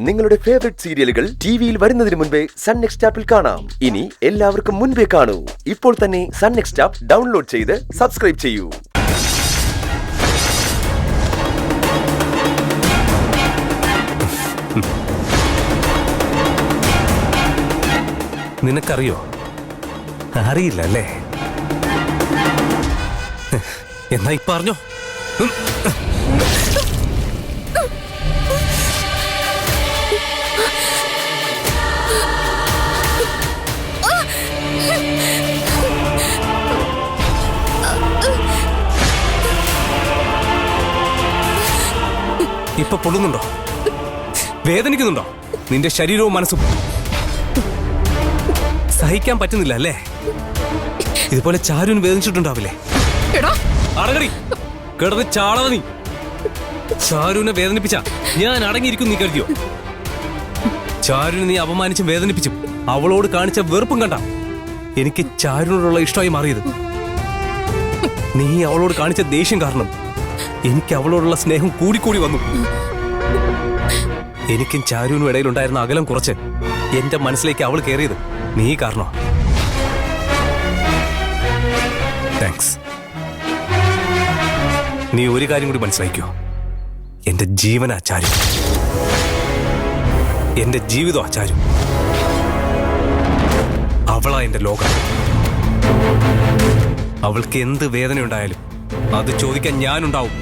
നിങ്ങളുടെ ഫേവറേറ്റ് സീരിയലുകൾ ടിവിയിൽ വരുന്നതിന് മുൻപേ സൺ നെക്സ്റ്റ് ആപ്പിൽ കാണാം. ഇനി എല്ലാവർക്കും മുൻപേ കാണൂ. ഇപ്പോൾ തന്നെ സൺ നെക്സ്റ്റ് ആപ്പ് ഡൗൺലോഡ് ചെയ്ത് സബ്സ്ക്രൈബ് ചെയ്യൂ. നിനക്കറിയോ? അറിയില്ല അല്ലേ? എന്നാ ഇപ്പൊ അറിഞ്ഞോ? ഇപ്പൊ പൊള്ളുന്നുണ്ടോ? വേദനിക്കുന്നുണ്ടോ? നിന്റെ ശരീരവും മനസ്സും സഹിക്കാൻ പറ്റുന്നില്ല അല്ലേ? ഇതുപോലെ ചാരുവിന് വേദനിച്ചിട്ടുണ്ടാവില്ലേ? അടങ്ങടി, കിടന്ന് ചാളവ നീ. ചാരുവിനെ വേദനിപ്പിച്ച ഞാൻ അടങ്ങിയിരിക്കും നീ കരുതിയോ? ചാരുവിനെ നീ അപമാനിച്ചും വേദനിപ്പിച്ചും അവളോട് കാണിച്ച വെറുപ്പും കണ്ട എനിക്ക് ചാരുവിനോടുള്ള ഇഷ്ടമായി മാറിയത്. നീ അവളോട് കാണിച്ച ദേഷ്യം കാരണം എനിക്ക് അവളോടുള്ള സ്നേഹം കൂടിക്കൂടി വന്നു. എനിക്കും ചാരുവിനും ഇടയിലുണ്ടായിരുന്ന അകലം കുറച്ച് എന്റെ മനസ്സിലേക്ക് അവൾ കയറിയത് നീ കാരണോ? താങ്ക്സ്. നീ ഒരു കാര്യം കൂടി മനസ്സിലാക്കിയോ? എന്റെ ജീവനാ ചാരു, എന്റെ ജീവിതം ചാരു. അവളാ എന്റെ ലോകം. അവൾക്ക് എന്ത് വേദനയുണ്ടായാലും അത് ചോദിക്കാൻ ഞാനുണ്ടാവും.